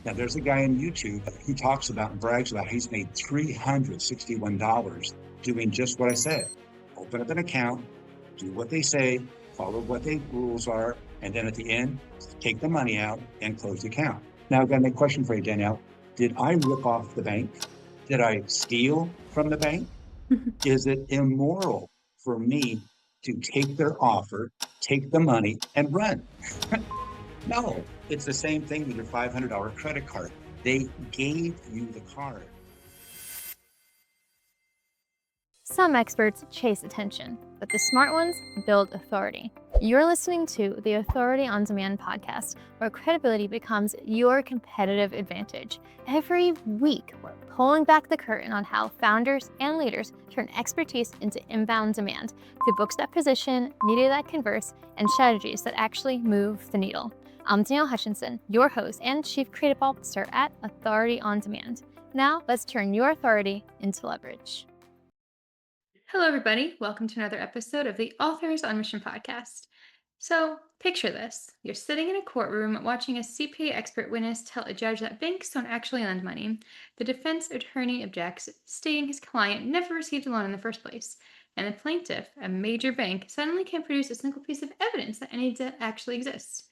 Now, there's a guy on YouTube, he talks about and brags about he's made $361 doing just what I said. Open up an account, do what they say, follow what the rules are, and then at the end, take the money out and close the account. Now, I've got a question for you, Danielle. Did I rip off the bank? Did I steal from the bank? Is it immoral for me to take their offer, take the money, and run? No, it's the same thing with your $500 credit card. They gave you the card. Some experts chase attention, but the smart ones build authority. You're listening to the Authority on Demand podcast, where credibility becomes your competitive advantage. Every week, we're pulling back the curtain on how founders and leaders turn expertise into inbound demand through books that position, media that converse, and strategies that actually move the needle. I'm Danielle Hutchinson, your host and Chief Creative Officer at Authority on Demand. Now, let's turn your authority into leverage. Hello, everybody. Welcome to another episode of the Authors on Mission podcast. So, picture this. You're sitting in a courtroom watching a CPA expert witness tell a judge that banks don't actually lend money. The defense attorney objects, stating his client never received a loan in the first place. And the plaintiff, a major bank, suddenly can't produce a single piece of evidence that any debt actually exists.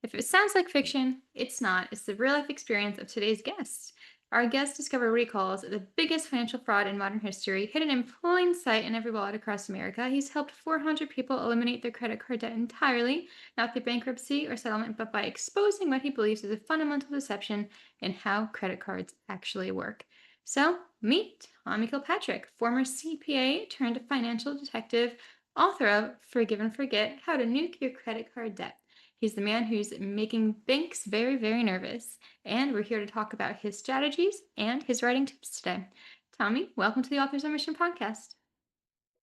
If it sounds like fiction, it's not. It's the real-life experience of today's guest. Our guest discovered what he calls the biggest financial fraud in modern history, hidden in plain sight in every wallet across America. He's helped 400 people eliminate their credit card debt entirely, not through bankruptcy or settlement, but by exposing what he believes is a fundamental deception in how credit cards actually work. So, meet Tommy Kilpatrick, former CPA turned financial detective, author of Forgive and Forget, How to Nuke Your Credit Card Debt. He's the man who's making banks very, very nervous. And we're here to talk about his strategies and his writing tips today. Tommy, welcome to the Authors on Mission podcast.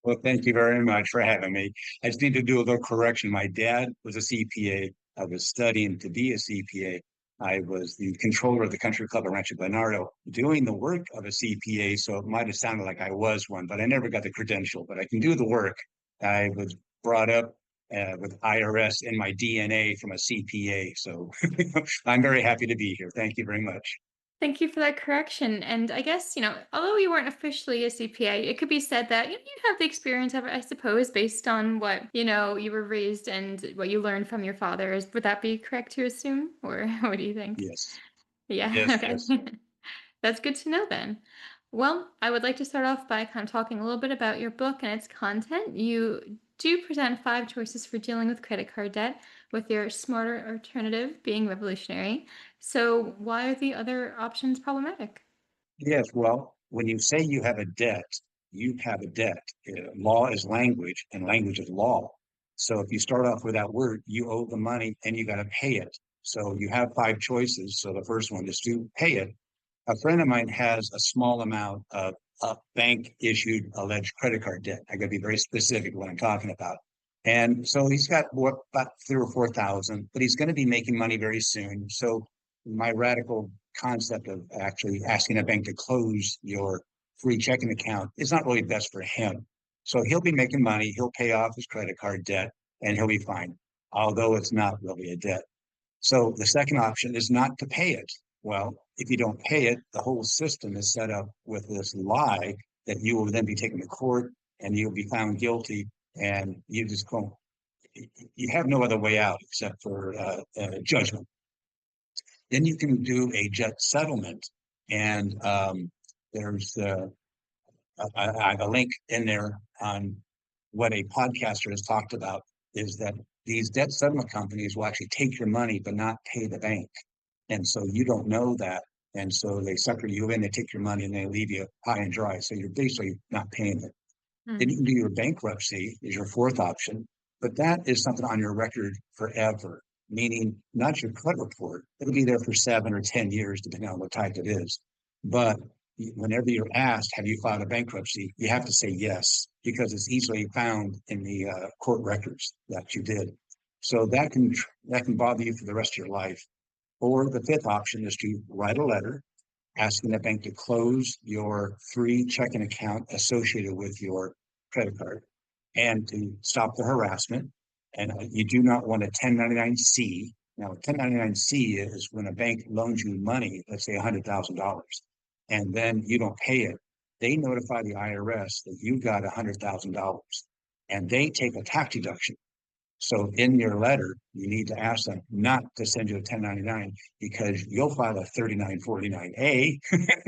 Well, thank you very much for having me. I just need to do a little correction. My dad was a CPA. I was studying to be a CPA. I was the controller of the country club at Rancho Glenardo doing the work of a CPA. So it might have sounded like I was one, but I never got the credential, but I can do the work. I was brought up with IRS in my DNA from a CPA. So I'm very happy to be here. Thank you very much. Thank you for that correction. And I guess, although you weren't officially a CPA, it could be said that you have the experience of it, I suppose, based on what, you were raised and what you learned from your father. Would that be correct to assume? Or what do you think? Yes, Yeah, yes, okay. yes. That's good to know then. Well, I would like to start off by kind of talking a little bit about your book and its content. You do present 5 choices for dealing with credit card debt, with your smarter alternative being revolutionary. So, why are the other options problematic? Yes, well, when you say you have a debt, you have a debt. Law is language, and language is law. So if you start off with that word, you owe the money and you got to pay it. So you have 5 choices. So the first one is to pay it. A friend of mine has a small amount of bank issued alleged credit card debt. I got to be very specific what I'm talking about. And so he's got what about 3 or 4 thousand, but he's going to be making money very soon. So my radical concept of actually asking a bank to close your free checking account is not really best for him. So he'll be making money, he'll pay off his credit card debt, and he'll be fine, although it's not really a debt. So the second option is not to pay it. Well, if you don't pay it, the whole system is set up with this lie that you will then be taken to court and you'll be found guilty, and you just won't. You have no other way out except for judgment. Then you can do a jet settlement, and there's I have a link in there on what a podcaster has talked about is that these debt settlement companies will actually take your money but not pay the bank, and so you don't know that, and so they sucker you in, they take your money, and they leave you high and dry. So you're basically not paying it. Then you Hmm. can do your bankruptcy is your fourth option, but that is something on your record forever, meaning not your credit report. It'll be there for 7 or 10 years, depending on what type it is. But whenever you're asked, have you filed a bankruptcy? You have to say yes, because it's easily found in the court records that you did. So that can bother you for the rest of your life. Or the fifth option is to write a letter asking the bank to close your free checking account associated with your credit card and to stop the harassment. And you do not want a 1099-C, Now, a 1099-C is when a bank loans you money, let's say $100,000, and then you don't pay it. They notify the IRS that you got $100,000, and they take a tax deduction. So in your letter, you need to ask them not to send you a 1099 because you'll file a 3949A.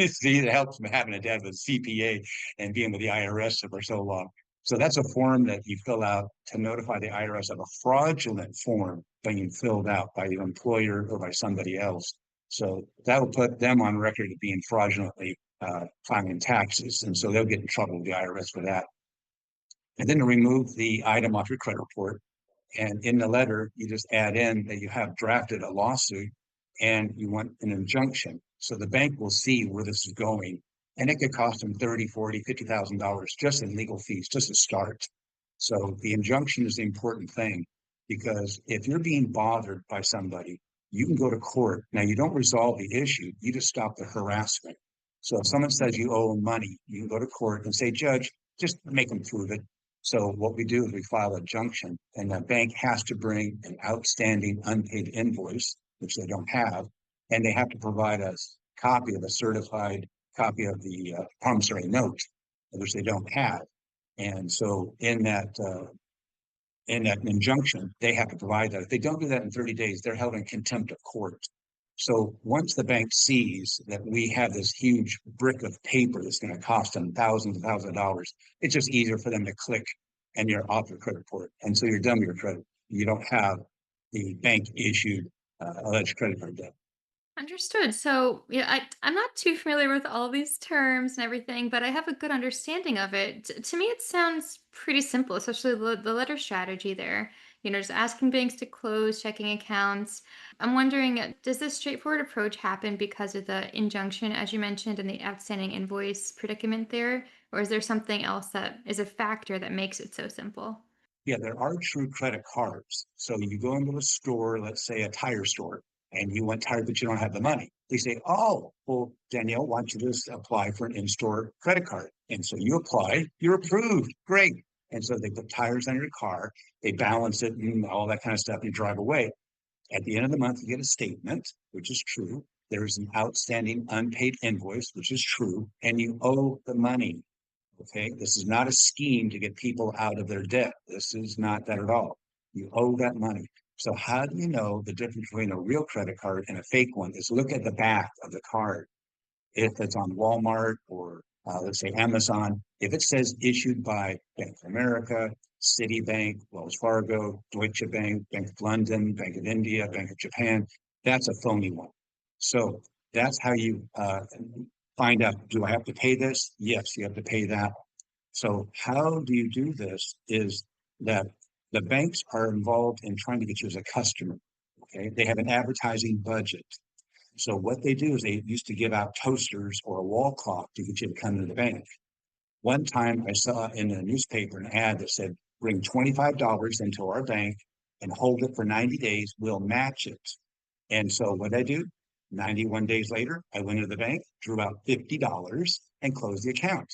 See, it helps me having a dad with CPA and being with the IRS for so long. So that's a form that you fill out to notify the IRS of a fraudulent form being filled out by your employer or by somebody else. So that will put them on record of being fraudulently filing taxes. And so they'll get in trouble with the IRS for that. And then to remove the item off your credit report, and in the letter, you just add in that you have drafted a lawsuit and you want an injunction. So the bank will see where this is going. And it could cost them $30, $40, $50,000 just in legal fees, just to start. So the injunction is the important thing, because if you're being bothered by somebody, you can go to court. Now, you don't resolve the issue, you just stop the harassment. So if someone says you owe them money, you can go to court and say, Judge, just make them prove it. So what we do is we file a junction, and the bank has to bring an outstanding unpaid invoice, which they don't have, and they have to provide us a copy of a certified copy of the promissory note, which they don't have. And so in that injunction, they have to provide that. If they don't do that in 30 days, they're held in contempt of court. So once the bank sees that we have this huge brick of paper that's going to cost them thousands and thousands of dollars, it's just easier for them to click and you're off your credit report. And so you're done with your credit. You don't have the bank issued alleged credit card debt. Understood. So, yeah, I'm not too familiar with all these terms and everything, but I have a good understanding of it. To me, it sounds pretty simple, especially the letter strategy there. Just asking banks to close checking accounts. I'm wondering, does this straightforward approach happen because of the injunction, as you mentioned, and the outstanding invoice predicament there? Or is there something else that is a factor that makes it so simple? Yeah, there are true credit cards. So you go into a store, let's say a tire store, and you want tires, but you don't have the money. They say, oh, well, Danielle, why don't you just apply for an in-store credit card? And so you apply, you're approved. Great. And so they put tires on your car, they balance it and all that kind of stuff. You drive away. At the end of the month, you get a statement, which is true. There's an outstanding unpaid invoice, which is true, and you owe the money. Okay, this is not a scheme to get people out of their debt. This is not that at all. You owe that money. So how do you know the difference between a real credit card and a fake one? Is look at the back of the card. If it's on Walmart or let's say Amazon, if it says issued by Bank of America, Citibank, Wells Fargo, Deutsche Bank, Bank of London, Bank of India, Bank of Japan, that's a phony one. So that's how you find out, do I have to pay this? Yes, you have to pay that. So how do you do this is that the banks are involved in trying to get you as a customer. Okay, they have an advertising budget. So what they do is they used to give out toasters or a wall clock to get you to come to the bank. One time I saw in a newspaper an ad that said, bring $25 into our bank and hold it for 90 days. We'll match it. And so what I do, 91 days later, I went to the bank, drew out $50 and closed the account.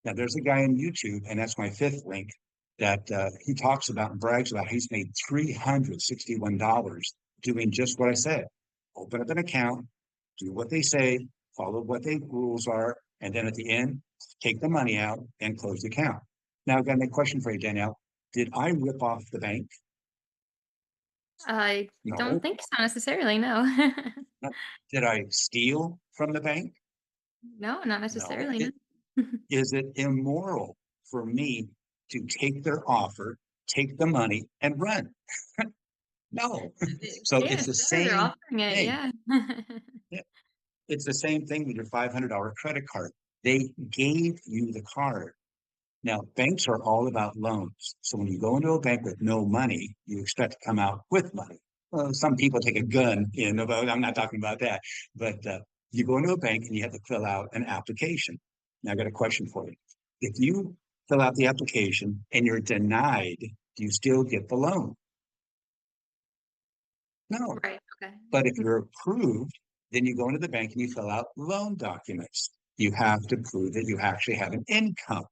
Now there's a guy on YouTube, and that's my fifth link, that he talks about and brags about he's made $361 doing just what I said. Open up an account, do what they say, follow what the rules are, and then at the end, take the money out and close the account. Now, I've got a question for you, Danielle. Did I rip off the bank? I don't No. think so necessarily, no. No. Did I steal from the bank? No, not No. necessarily, no. Is it immoral for me to take their offer, take the money, and run? No. So Yeah, it's the sure, they're same offering it, thing. yeah. Yeah. It's the same thing with your $500 credit card. They gave you the card. Now, banks are all about loans. So when you go into a bank with no money, you expect to come out with money. Well, some people take a gun in, but I'm not talking about that. But you go into a bank and you have to fill out an application. Now, I got a question for you. If you fill out the application and you're denied, do you still get the loan? No. Right, okay. But if you're approved, then you go into the bank and you fill out loan documents. You have to prove that you actually have an income.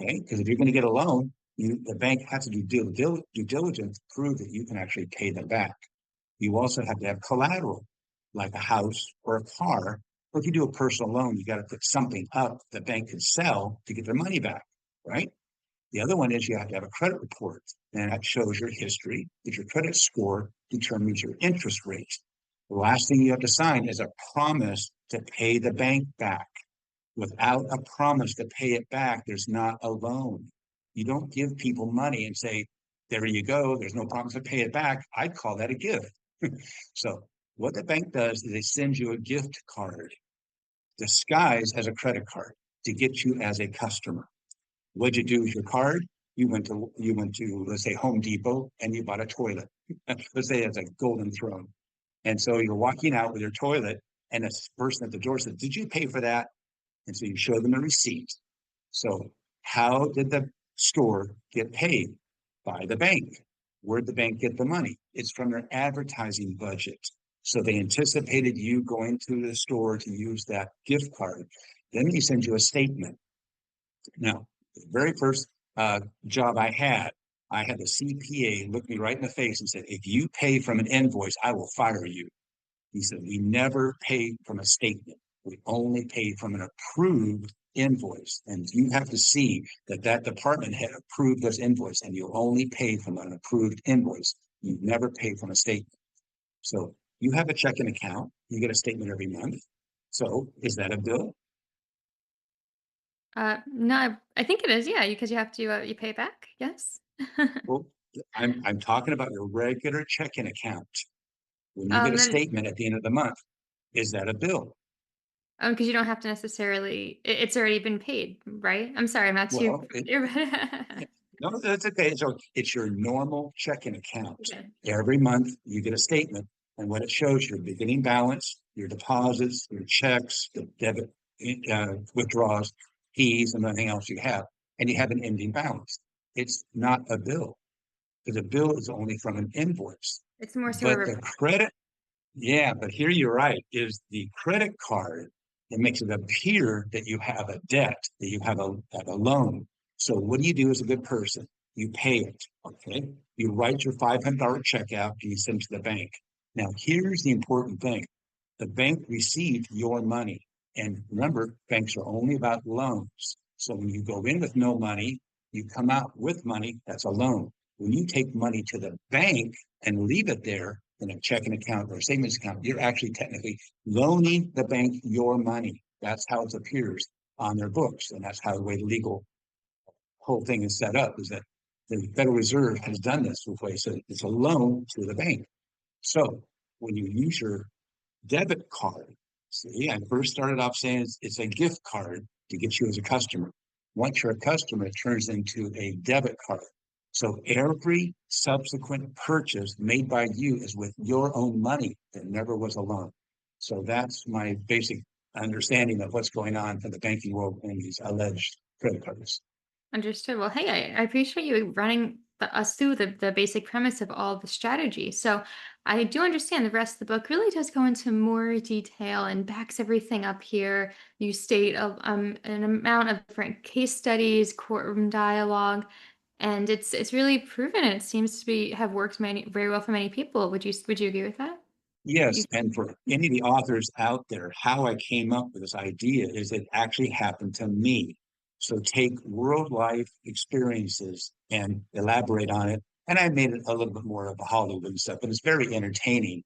Okay, because if you're going to get a loan, the bank has to do due diligence to prove that you can actually pay them back. You also have to have collateral, like a house or a car. Or if you do a personal loan, you got to put something up the bank can sell to get their money back, right? The other one is you have to have a credit report, and that shows your history, that your credit score determines your interest rate. The last thing you have to sign is a promise to pay the bank back. Without a promise to pay it back, there's not a loan. You don't give people money and say, there you go, there's no promise to pay it back. I'd call that a gift. So what the bank does is they send you a gift card disguised as a credit card to get you as a customer. What'd you do with your card? You went to let's say Home Depot and you bought a toilet. Let's say it's a golden throne. And so you're walking out with your toilet, and a person at the door said, did you pay for that? And so you show them a receipt. So how did the store get paid? By the bank. Where'd the bank get the money? It's from their advertising budget. So they anticipated you going to the store to use that gift card. Then they send you a statement. Now, the very first job I had a CPA look me right in the face and said, if you pay from an invoice, I will fire you. He said, we never pay from a statement. We only pay from an approved invoice. And you have to see that that department had approved this invoice, and you only pay from an approved invoice. You never pay from a statement. So you have a checking account. You get a statement every month. So is that a bill? No, I think it is. Yeah, because you have to you pay it back. Yes. Well, I'm talking about your regular checking account. When you get a Then statement at the end of the month, is that a bill? because you don't have to necessarily. It's already been paid, right? I'm sorry, I'm not too. Well, no, that's okay. So it's your normal checking account. Okay. Every month you get a statement, and what it shows your beginning balance, your deposits, your checks, the debit withdrawals, fees, and anything else you have, and you have an ending balance. It's not a bill, because a bill is only from an invoice. It's more so a But the credit, yeah, but here you're right, is the credit card. It makes it appear that you have a debt, that you have a loan. So what do you do as a good person? You pay it, okay? You write your $500 check out and you send it to the bank. Now, here's the important thing. The bank received your money. And remember, banks are only about loans. So when you go in with no money, you come out with money, that's a loan. When you take money to the bank and leave it there in a checking account or a savings account, you're actually technically loaning the bank your money. That's how it appears on their books. And that's how the way the legal whole thing is set up, is that the Federal Reserve has done this way. So it's a loan to the bank. So when you use your debit card, see, I first started off saying it's a gift card to get you as a customer. Once you're a customer, it turns into a debit card. So every subsequent purchase made by you is with your own money. There never was a loan. So that's my basic understanding of what's going on in the banking world in these alleged credit cards. Understood. Well, hey, I appreciate you running us through the basic premise of all the strategy. So I do understand the rest of the book really does go into more detail and backs everything up here. You state an amount of different case studies, courtroom dialogue, and it's really proven. It seems to be have worked very well for many people. Would you agree with that? Yes, You, and for any of the authors out there, how I came up with this idea is it actually happened to me. So take world life experiences and elaborate on it. And I made it a little bit more of a Hollywood stuff, but it's very entertaining.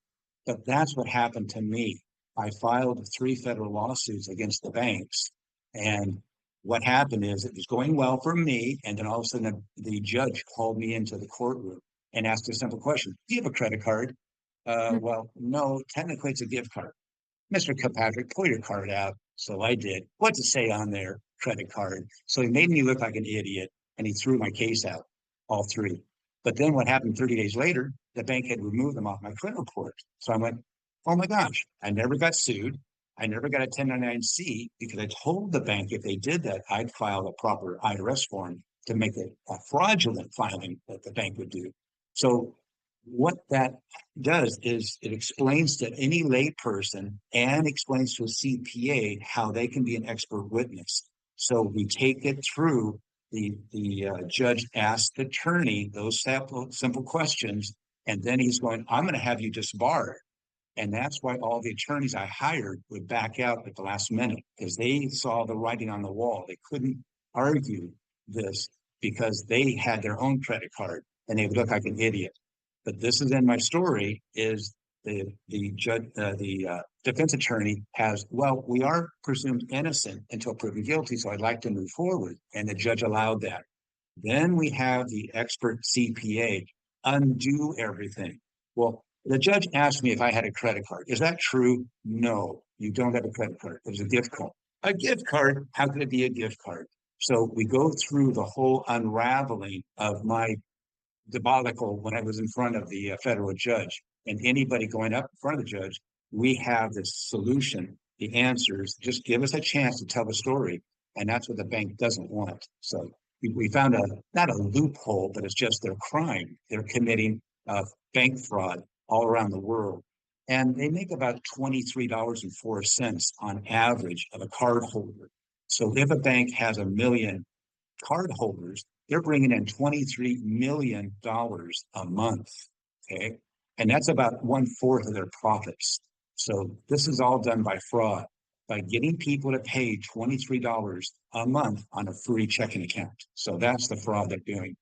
But that's what happened to me. I filed 3 federal lawsuits against the banks. And what happened is it was going well for me. And then all of a sudden, the judge called me into the courtroom and asked a simple question. Do you have a credit card? Well, no, technically it's a gift card. Mr. Kilpatrick, pull your card out. So I did. What's it say on there? Credit card. So he made me look like an idiot and he threw my case out, all 3. But then what happened 30 days later, the bank had removed them off my credit report. So I went, oh my gosh, I never got sued. I never got a 1099-C because I told the bank if they did that, I'd file a proper IRS form to make it a fraudulent filing that the bank would do. So what that does is it explains to any layperson and explains to a CPA how they can be an expert witness. So we take it through the judge asks the attorney those simple questions, And then he's going, I'm going to have you disbarred. And that's why all the attorneys I hired would back out at the last minute because they saw the writing on the wall. They couldn't argue this because they had their own credit card and they would look like an idiot. But this is in my story is the judge, the defense attorney has, well, we are presumed innocent until proven guilty, so I'd like to move forward. And the judge allowed that. Then we have the expert CPA undo everything. Well, the judge asked me if I had a credit card. Is that true? No, you don't have a credit card. It was a gift card. A gift card? How could it be a gift card? So we go through the whole unraveling of my debacle when I was in front of the federal judge. And anybody going up in front of the judge, we have the solution, the answers. Just give us a chance to tell the story. And that's what the bank doesn't want. So we found not a loophole, but it's just their crime. They're committing bank fraud all around the world. And they make about $23.04 on average of a card holder. So if a bank has 1 million card holders, they're bringing in $23 million a month. Okay. And that's about 1/4 of their profits. So this is all done by fraud, by getting people to pay $23 a month on a free checking account. So that's the fraud they're doing.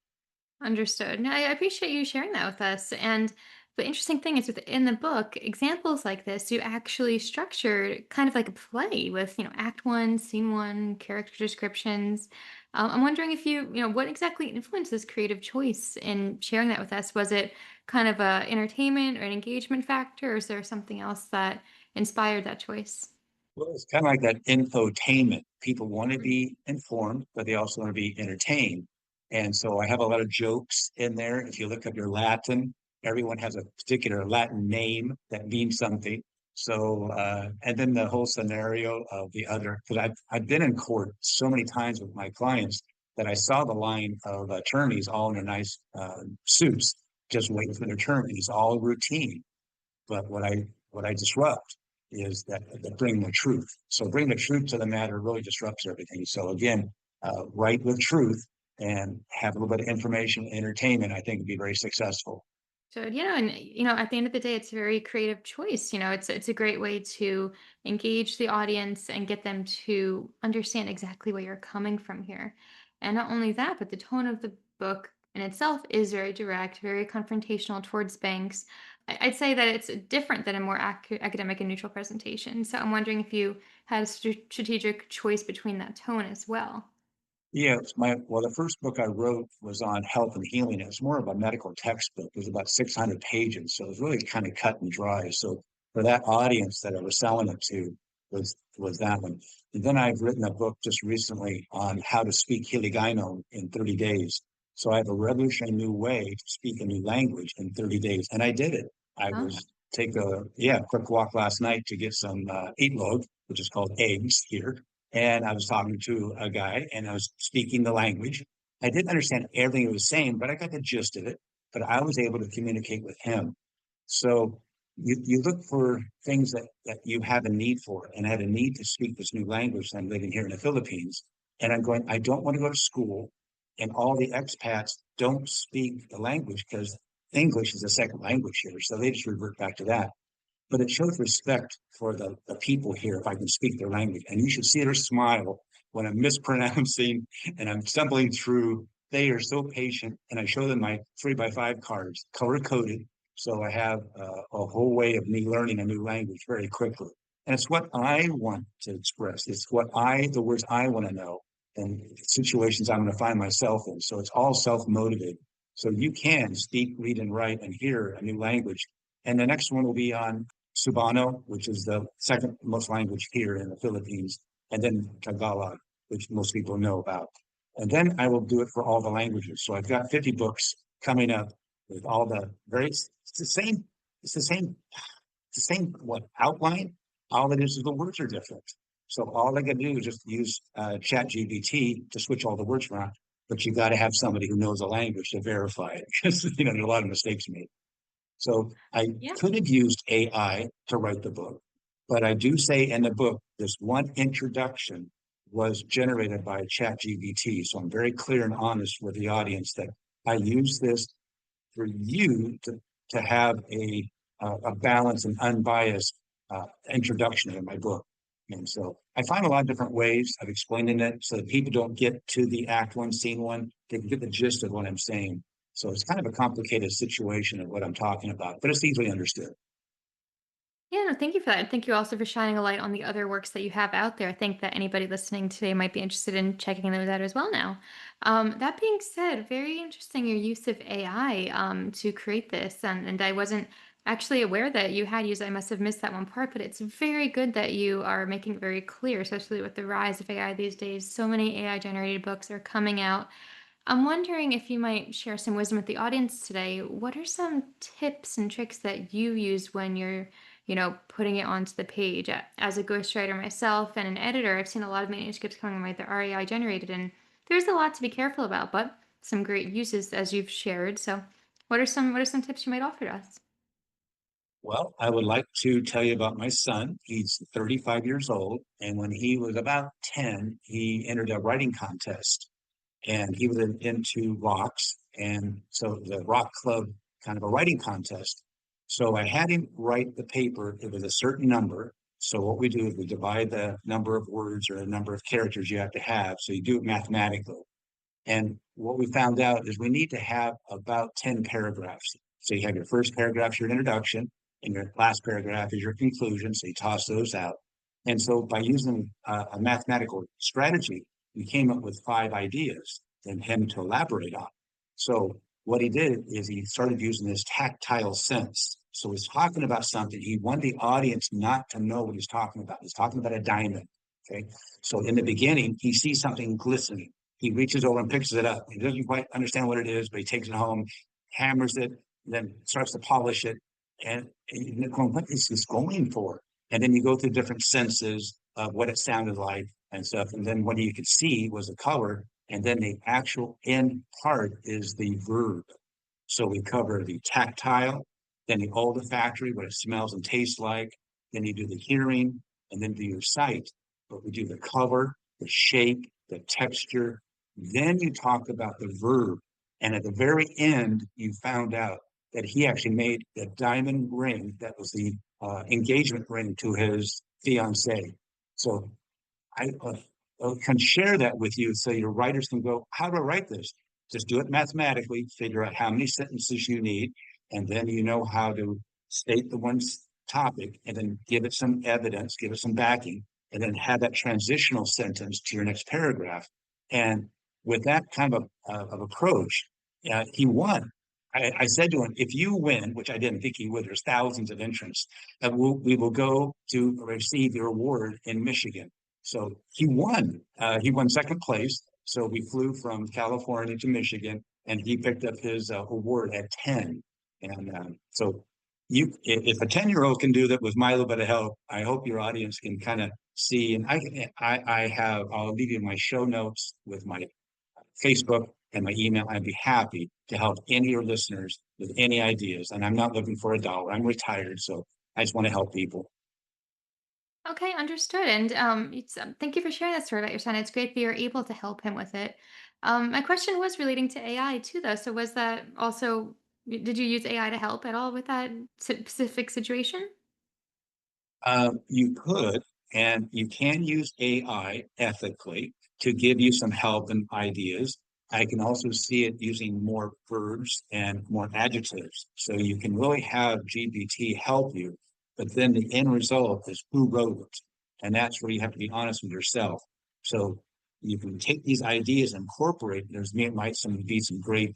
Understood. No, I appreciate you sharing that with us. And the interesting thing is, within the book, examples like this, you actually structured kind of like a play with, act one, scene one, character descriptions. I'm wondering if what exactly influenced this creative choice in sharing that with us? Was it kind of a entertainment or an engagement factor, or is there something else that inspired that choice? Well, it's kind of like that infotainment. People want to be informed, but they also want to be entertained. And so I have a lot of jokes in there. If you look up your Latin, everyone has a particular Latin name that means something. So, and then the whole scenario of the other, because I've been in court so many times with my clients that I saw the line of attorneys all in their nice suits, just waiting for their turn. And it's all routine. But what I disrupt is that bring the truth. So bring the truth to the matter really disrupts everything. So again, write with truth and have a little bit of information, entertainment. I think would be very successful. So and at the end of the day, it's a very creative choice. It's a great way to engage the audience and get them to understand exactly where you're coming from here. And not only that, but the tone of the book in itself is very direct, very confrontational towards banks. I'd say that it's different than a more academic and neutral presentation. So I'm wondering if you had a strategic choice between that tone as well. Yeah, the first book I wrote was on health and healing. It was more of a medical textbook. It was about 600 pages, so it was really kind of cut and dry. So for that audience that I was selling it to was that one. And then I've written a book just recently on how to speak Hiligaynon in 30 days. So I have a revolutionary new way to speak a new language in 30 days, and I did it. I Oh, was take a quick walk last night to get some eatlog, which is called eggs here, and I was talking to a guy and I was speaking the language. I didn't understand everything he was saying, but I got the gist of it. But I was able to communicate with him. So you look for things that you have a need for. And I had a need to speak this new language. I'm living here in the Philippines. And I'm going, I don't want to go to school. And all the expats don't speak the language because English is a second language here. So they just revert back to that, but it shows respect for the people here if I can speak their language. And you should see their smile when I'm mispronouncing and I'm stumbling through. They are so patient. And I show them my 3x5 cards, color coded. So I have a whole way of me learning a new language very quickly. And it's what I want to express. It's the words I want to know and situations I'm going to find myself in. So it's all self motivated. So you can speak, read, and write and hear a new language. And the next one will be on Subano, which is the second most language here in the Philippines, and then Tagalog, which most people know about. And then I will do it for all the languages. So I've got 50 books coming up with all the it's the same, it's the same, it's the same what outline. All it is the words are different. So all I got to do is just use Chat GBT to switch all the words around. But you got to have somebody who knows the language to verify it because there's a lot of mistakes made. So I yeah. could have used AI to write the book, but I do say in the book, this one introduction was generated by ChatGPT. So I'm very clear and honest with the audience that I use this for you to have a balanced and unbiased introduction in my book. And so I find a lot of different ways of explaining it so that people don't get to the act one, scene one, they can get the gist of what I'm saying. So it's kind of a complicated situation of what I'm talking about, but it's easily understood. Yeah, no, thank you for that. And thank you also for shining a light on the other works that you have out there. I think that anybody listening today might be interested in checking those out as well now. That being said, very interesting your use of AI to create this. And I wasn't actually aware that you had used, I must have missed that one part, but it's very good that you are making it very clear, especially with the rise of AI these days. So many AI generated books are coming out. I'm wondering if you might share some wisdom with the audience today. What are some tips and tricks that you use when you're, putting it onto the page? As a ghostwriter myself and an editor, I've seen a lot of manuscripts coming my way that are AI generated, and there's a lot to be careful about, but some great uses as you've shared. So, what are some tips you might offer to us? Well, I would like to tell you about my son. He's 35 years old, and when he was about 10, he entered a writing contest, and he was into rocks, and so the rock club kind of a writing contest. So I had him write the paper. It was a certain number. So what we do is we divide the number of words or the number of characters you have to have. So you do it mathematically. And what we found out is we need to have about 10 paragraphs. So you have your first paragraph, your introduction, and your last paragraph is your conclusion. So you toss those out. And so by using a mathematical strategy, we came up with 5 ideas and him to elaborate on. So what he did is he started using this tactile sense. So he's talking about something. He wanted the audience not to know what he's talking about. He's talking about a diamond. Okay. So in the beginning, he sees something glistening. He reaches over and picks it up. He doesn't quite understand what it is, but he takes it home, hammers it, then starts to polish it. And you're going, what is this going for? And then you go through different senses of what it sounded like and stuff. And then what you could see was the color. And then the actual end part is the verb. So we cover the tactile, then the olfactory, what it smells and tastes like. Then you do the hearing, and then do your sight. But we do the color, the shape, the texture. Then you talk about the verb. And at the very end, you found out that he actually made the diamond ring that was the engagement ring to his fiancee. So I can share that with you so your writers can go, how do I write this? Just do it mathematically, figure out how many sentences you need, and then you know how to state the one's topic and then give it some evidence, give it some backing, and then have that transitional sentence to your next paragraph. And with that kind of approach, he won. I said to him, if you win, which I didn't think he would, there's thousands of entrants, we will go to receive your award in Michigan. So he won. He won second place. So we flew from California to Michigan, and he picked up his award at 10. And so if a 10-year-old can do that with my little bit of help, I hope your audience can kind of see. And I'll leave you my show notes with my Facebook and my email. I'd be happy to help any of your listeners with any ideas. And I'm not looking for a dollar. I'm retired, so I just want to help people. Okay, understood. And thank you for sharing that story about your son. It's great that you're able to help him with it. My question was relating to AI too, though. So was that also, did you use AI to help at all with that specific situation? You could, and you can use AI ethically to give you some help and ideas. I can also see it using more verbs and more adjectives. So you can really have GPT help you, but then the end result is who wrote it. And that's where you have to be honest with yourself. So you can take these ideas and incorporate, might be some great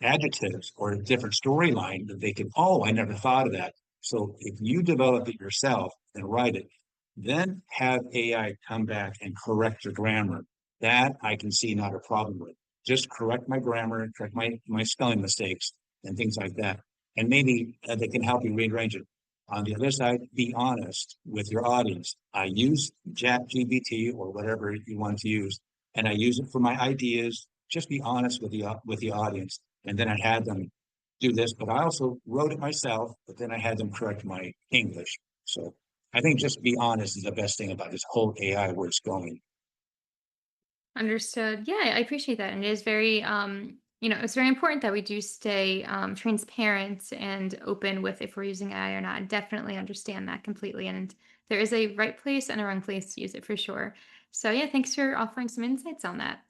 adjectives or a different storyline that they can, oh, I never thought of that. So if you develop it yourself and write it, then have AI come back and correct your grammar. That I can see not a problem with. Just correct my grammar, correct my spelling mistakes and things like that. And maybe they can help you rearrange it. On the other side, be honest with your audience. I use Chat GBT or whatever you want to use, and I use it for my ideas. Just be honest with the audience, and then I had them do this. But I also wrote it myself. But then I had them correct my English. So I think just be honest is the best thing about this whole AI where it's going. Understood. Yeah, I appreciate that. And it is very It's very important that we do stay transparent and open with if we're using AI or not. I definitely understand that completely. And there is a right place and a wrong place to use it for sure. So, yeah, thanks for offering some insights on that.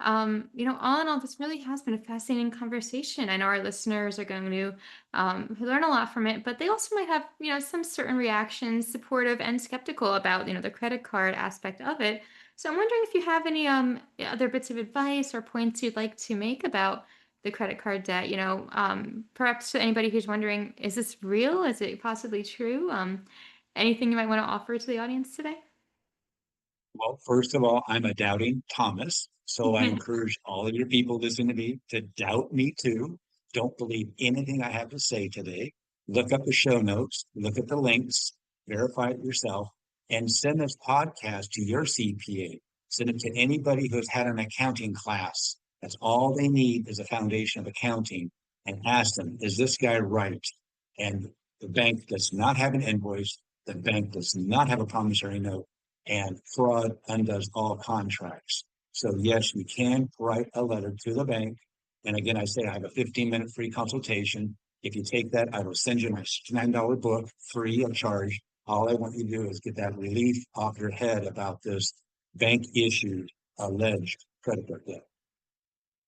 All in all, this really has been a fascinating conversation. I know our listeners are going to learn a lot from it, but they also might have, some certain reactions, supportive and skeptical about, the credit card aspect of it. So I'm wondering if you have any other bits of advice or points you'd like to make about the credit card debt. Perhaps to anybody who's wondering, is this real? Is it possibly true? Anything you might want to offer to the audience today? Well, first of all, I'm a doubting Thomas. So I encourage all of your people listening to me to doubt me too. Don't believe anything I have to say today. Look up the show notes, look at the links, verify it yourself, and send this podcast to your CPA. Send it to anybody who's had an accounting class. That's all they need is a foundation of accounting. And ask them, is this guy right? And the bank does not have an invoice. The bank does not have a promissory note, and fraud undoes all contracts. So yes, you can write a letter to the bank. And again, I say I have a 15-minute free consultation. If you take that, I will send you my $9 book free of charge. All I want you to do is get that relief off your head about this bank issued alleged credit card debt.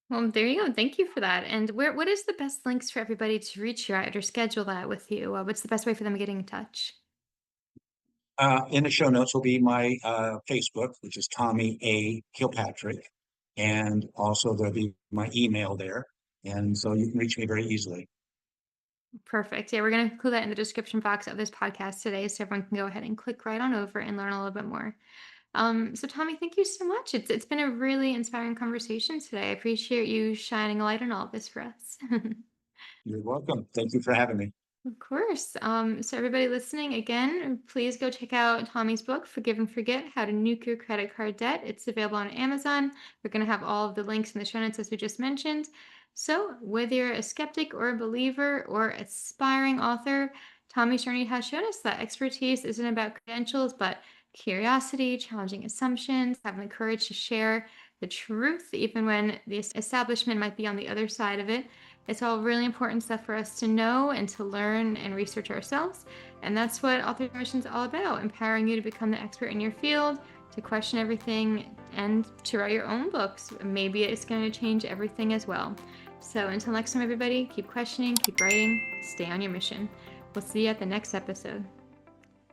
Well, there you go. Thank you for that. And what is the best links for everybody to reach you at or schedule that with you? What's the best way for them getting in touch? In the show notes will be my Facebook, which is Tommy A. Kilpatrick. And also there'll be my email there. And so you can reach me very easily. Perfect. Yeah, we're going to include that in the description box of this podcast today so everyone can go ahead and click right on over and learn a little bit more. So Tommy, thank you so much. It's been a really inspiring conversation today. I appreciate you shining a light on all of this for us. You're welcome. Thank you for having me. Of course. So everybody listening, again, please go check out Tommy's book, Forgive and Forget: How to Nuke Your Credit Card Debt. It's available on Amazon. We're going to have all of the links in the show notes as we just mentioned. So whether you're a skeptic or a believer or aspiring author, Tommy's journey has shown us that expertise isn't about credentials, but curiosity, challenging assumptions, having the courage to share the truth, even when the establishment might be on the other side of it. It's all really important stuff for us to know and to learn and research ourselves. And that's what Author Mission is all about, empowering you to become the expert in your field, to question everything, and to write your own books. Maybe it's going to change everything as well. So until next time, everybody, keep questioning, keep writing, stay on your mission. We'll see you at the next episode.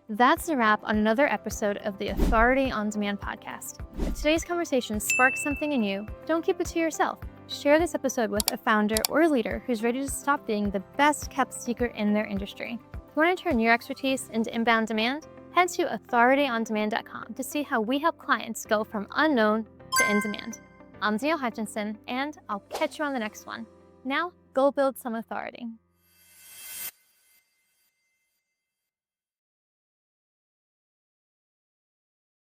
That's a wrap on another episode of the Authority on Demand podcast. If today's conversation sparked something in you, don't keep it to yourself. Share this episode with a founder or leader who's ready to stop being the best kept secret in their industry. If you want to turn your expertise into inbound demand, head to authorityondemand.com to see how we help clients go from unknown to in demand. I'm Danielle Hutchinson, and I'll catch you on the next one. Now, go build some authority.